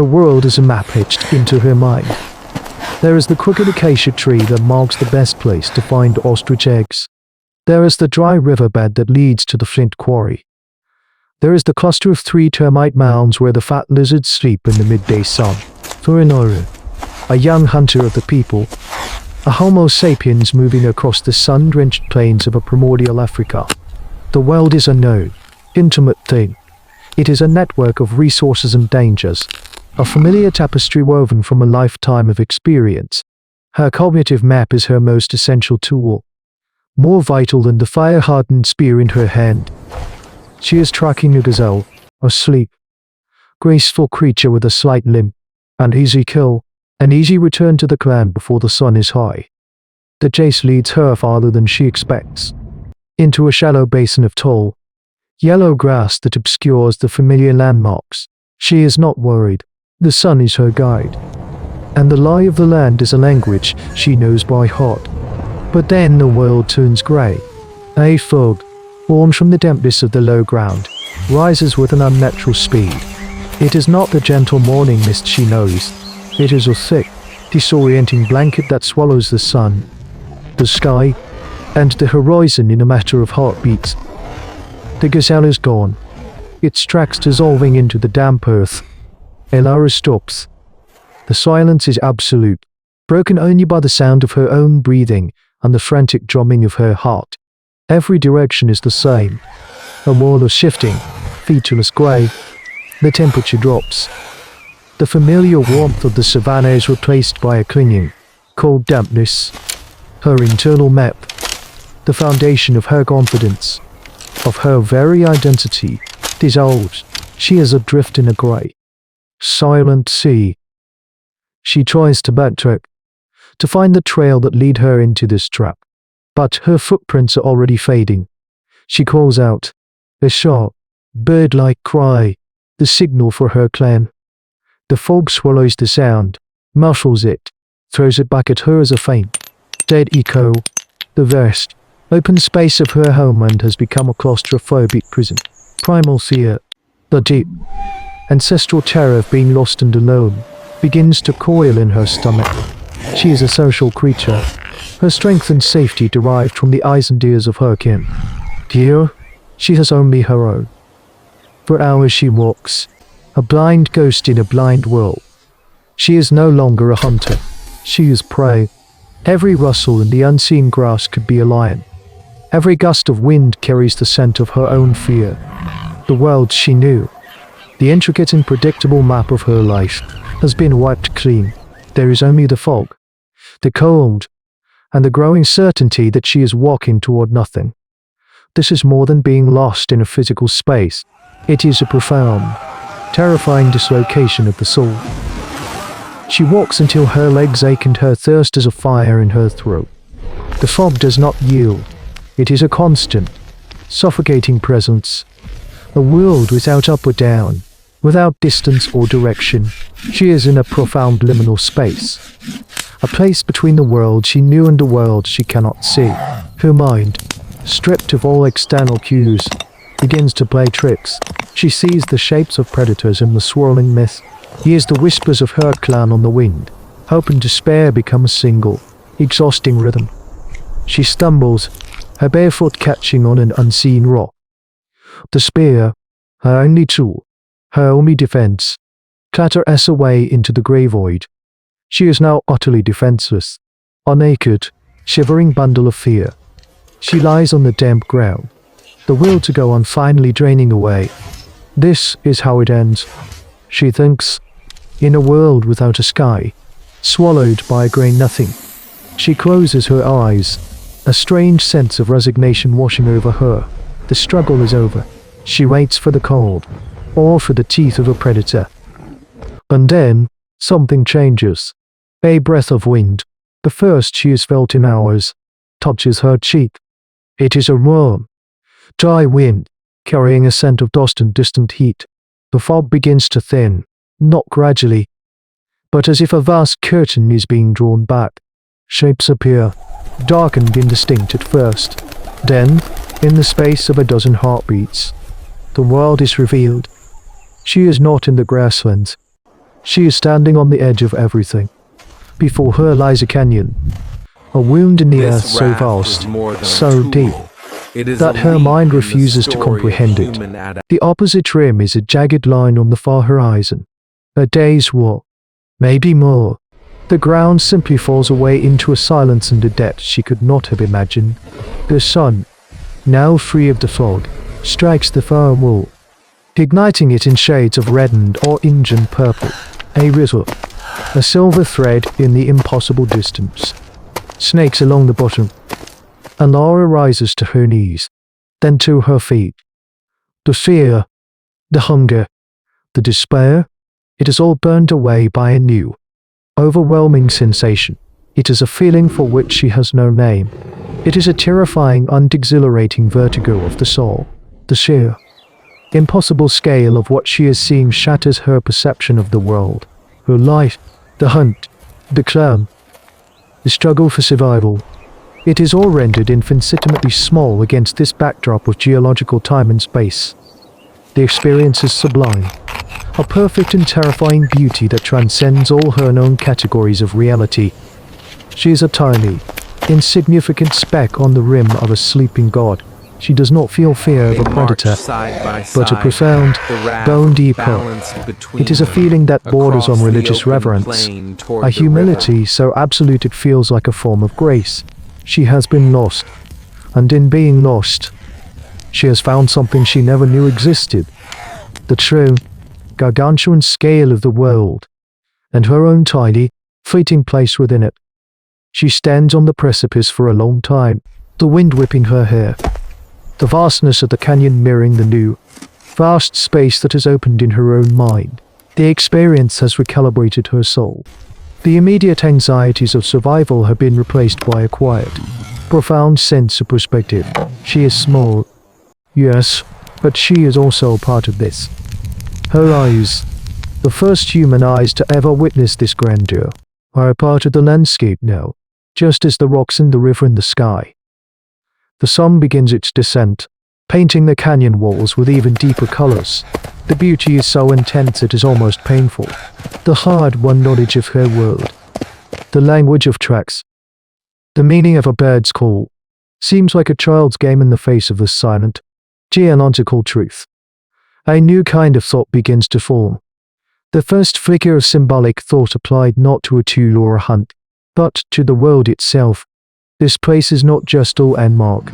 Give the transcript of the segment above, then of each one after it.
Her world is a map etched into her mind. There is the crooked acacia tree that marks the best place to find ostrich eggs. There is the dry riverbed that leads to the flint quarry. There is the cluster of 3 termite mounds where the fat lizards sleep in the midday sun. Furinoro, a young hunter of the people, a Homo sapiens moving across the sun-drenched plains of a primordial Africa. The world is a known, intimate thing. It is a network of resources and dangers, a familiar tapestry woven from a lifetime of experience. Her cognitive map is her most essential tool, more vital than the fire-hardened spear in her hand. She is tracking a gazelle, a sleek, graceful creature with a slight limp, an easy kill, an easy return to the clan before the sun is high. The chase leads her farther than she expects, into a shallow basin of tall, yellow grass that obscures the familiar landmarks. She is not worried. The sun is her guide, and the lie of the land is a language she knows by heart. But then the world turns grey. A fog, born from the dampness of the low ground, rises with an unnatural speed. It is not the gentle morning mist she knows. It is a thick, disorienting blanket that swallows the sun, the sky, and the horizon in a matter of heartbeats. The gazelle is gone, its tracks dissolving into the damp earth. Elara stops. The silence is absolute, broken only by the sound of her own breathing and the frantic drumming of her heart. Every direction is the same. A wall of shifting, featureless grey. The temperature drops. The familiar warmth of the savannah is replaced by a clinging, cold dampness. Her internal map, the foundation of her confidence, of her very identity, dissolves. She is adrift in a grey, silent sea. She tries to backtrack, to find the trail that lead her into this trap, but her footprints are already fading. She calls out, a sharp, bird-like cry, the signal for her clan. The fog swallows the sound, muffles it, throws it back at her as a faint, dead echo. The vast, open space of her homeland has become a claustrophobic prison. Primal fear, the deep, ancestral terror of being lost and alone, begins to coil in her stomach. She is a social creature, her strength and safety derived from the eyes and ears of her kin. Here, she has only her own. For hours she walks, a blind ghost in a blind world. She is no longer a hunter. She is prey. Every rustle in the unseen grass could be a lion. Every gust of wind carries the scent of her own fear. The world she knew, the intricate and predictable map of her life, has been wiped clean. There is only the fog, the cold, and the growing certainty that she is walking toward nothing. This is more than being lost in a physical space. It is a profound, terrifying dislocation of the soul. She walks until her legs ache and her thirst is a fire in her throat. The fog does not yield. It is a constant, suffocating presence. A world without up or down, without distance or direction. She is in a profound liminal space. A place between the world she knew and the world she cannot see. Her mind, stripped of all external cues, begins to play tricks. She sees the shapes of predators in the swirling mist, hears the whispers of her clan on the wind. Hope and despair become a single, exhausting rhythm. She stumbles, her bare foot catching on an unseen rock. The spear, her only tool, her only defense, clatters away into the grey void. She is now utterly defenseless, a naked, shivering bundle of fear. She lies on the damp ground, the will to go on finally draining away. This is how it ends, she thinks, in a world without a sky, swallowed by a grey nothing. She closes her eyes, a strange sense of resignation washing over her. The struggle is over. She waits for the cold, or for the teeth of a predator. And then, something changes. A breath of wind, the first she has felt in hours, touches her cheek. It is a warm, dry wind, carrying a scent of dust and distant heat. The fog begins to thin, not gradually, but as if a vast curtain is being drawn back. Shapes appear, dark and indistinct at first. Then, in the space of a dozen heartbeats, the world is revealed. She is not in the grasslands. She is standing on the edge of everything. Before her lies a canyon, a wound in the earth so vast, so deep, that her mind refuses to comprehend it. The opposite rim is a jagged line on the far horizon. A day's walk, maybe more. The ground simply falls away into a silence and a depth she could not have imagined. The sun, now free of the fog, strikes the far wall, igniting it in shades of reddened orange and purple. A river, a silver thread in the impossible distance, snakes along the bottom, and Laura rises to her knees, then to her feet. The fear, the hunger, the despair, it is all burned away by a new, overwhelming sensation. It is a feeling for which she has no name. It is a terrifying and exhilarating vertigo of the soul. The sheer, impossible scale of what she is seeing shatters her perception of the world, her life, the hunt, the climb, the struggle for survival. It is all rendered infinitesimally small against this backdrop of geological time and space. The experience is sublime, a perfect and terrifying beauty that transcends all her known categories of reality. She is a tiny, insignificant speck on the rim of a sleeping god. She does not feel fear of a predator, but a profound, bone-deep hope. It is a feeling that borders on religious reverence, a humility so absolute it feels like a form of grace. She has been lost, and in being lost, she has found something she never knew existed. The true, gargantuan scale of the world, and her own tiny, fleeting place within it. She stands on the precipice for a long time, the wind whipping her hair, the vastness of the canyon mirroring the new, vast space that has opened in her own mind. The experience has recalibrated her soul. The immediate anxieties of survival have been replaced by a quiet, profound sense of perspective. She is small, yes, but she is also a part of this. Her eyes, the first human eyes to ever witness this grandeur, are a part of the landscape now, just as the rocks in the river and the sky. The sun begins its descent, painting the canyon walls with even deeper colors. The beauty is so intense it is almost painful. The hard-won knowledge of her world, the language of tracks, the meaning of a bird's call, seems like a child's game in the face of the silent, geological truth. A new kind of thought begins to form. The first flicker of symbolic thought applied not to a tool or a hunt, but to the world itself. This place is not just a landmark.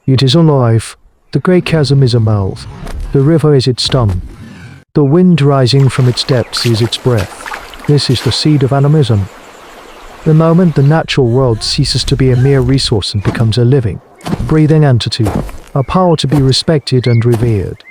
It is alive. The great chasm is a mouth. The river is its tongue. The wind rising from its depths is its breath. This is the seed of animism. The moment the natural world ceases to be a mere resource and becomes a living, breathing entity, a power to be respected and revered.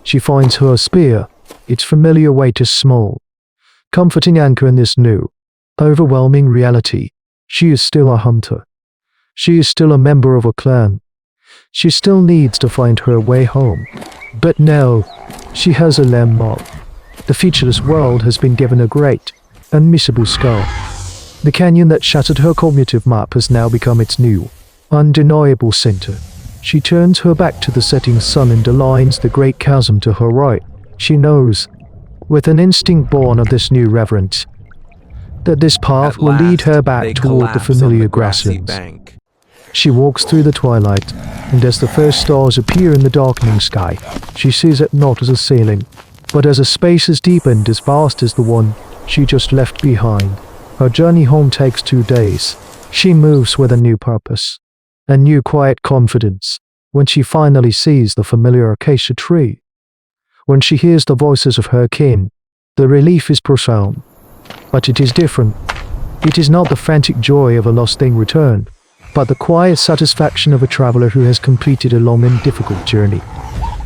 She finds her spear, its familiar weight is small, comforting anchor in this new, overwhelming reality. She is still a hunter. She is still a member of a clan. She still needs to find her way home. But now, she has a landmark. The featureless world has been given a great, unmissable scar. The canyon that shattered her cognitive map has now become its new, undeniable center. She turns her back to the setting sun and aligns the great chasm to her right. She knows, with an instinct born of this new reverence, that this path will lead her back toward the familiar grasslands. She walks through the twilight, and as the first stars appear in the darkening sky, she sees it not as a ceiling, but as a space as deep and as vast as the one she just left behind. Her journey home takes 2 days. She moves with a new purpose, a new quiet confidence. When she finally sees the familiar acacia tree, when she hears the voices of her kin, the relief is profound. But it is different. It is not the frantic joy of a lost thing returned, but the quiet satisfaction of a traveler who has completed a long and difficult journey.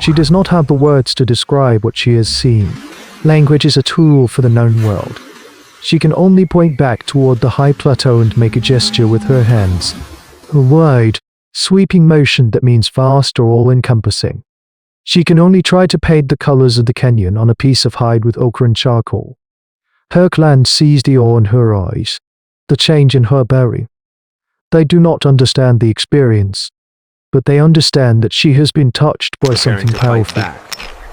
She does not have the words to describe what she has seen. Language is a tool for the known world. She can only point back toward the high plateau and make a gesture with her hands. A wide, sweeping motion that means vast or all-encompassing. She can only try to paint the colors of the canyon on a piece of hide with ochre and charcoal. Her clan sees the awe in her eyes, the change in her bearing. They do not understand the experience, but they understand that she has been touched by something powerful.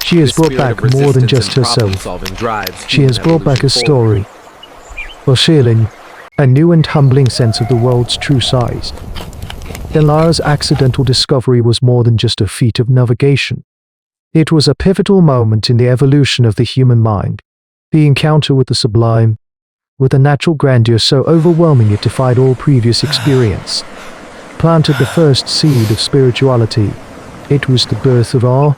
She has brought back more than just herself. She has brought back a story, a feeling, a new and humbling sense of the world's true size. Elara's accidental discovery was more than just a feat of navigation. It was a pivotal moment in the evolution of the human mind. The encounter with the sublime, with a natural grandeur so overwhelming it defied all previous experience, planted the first seed of spirituality. It was the birth of awe.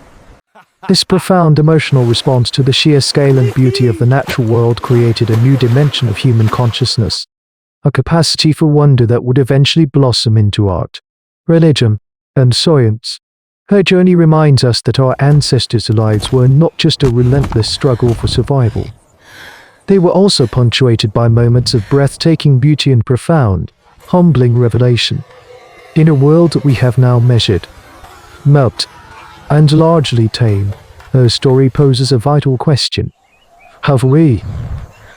This profound emotional response to the sheer scale and beauty of the natural world created a new dimension of human consciousness, a capacity for wonder that would eventually blossom into art, religion, and science. Her journey reminds us that our ancestors' lives were not just a relentless struggle for survival. They were also punctuated by moments of breathtaking beauty and profound, humbling revelation. In a world that we have now measured, mapped, and largely tamed, her story poses a vital question. Have we,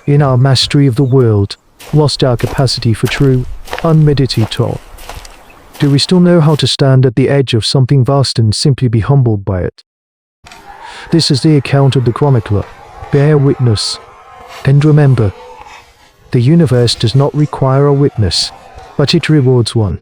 in our mastery of the world, lost our capacity for true, unmediated thought? Do we still know how to stand at the edge of something vast and simply be humbled by it? This is the account of the chronicler. Bear witness. And remember, the universe does not require a witness, but it rewards one.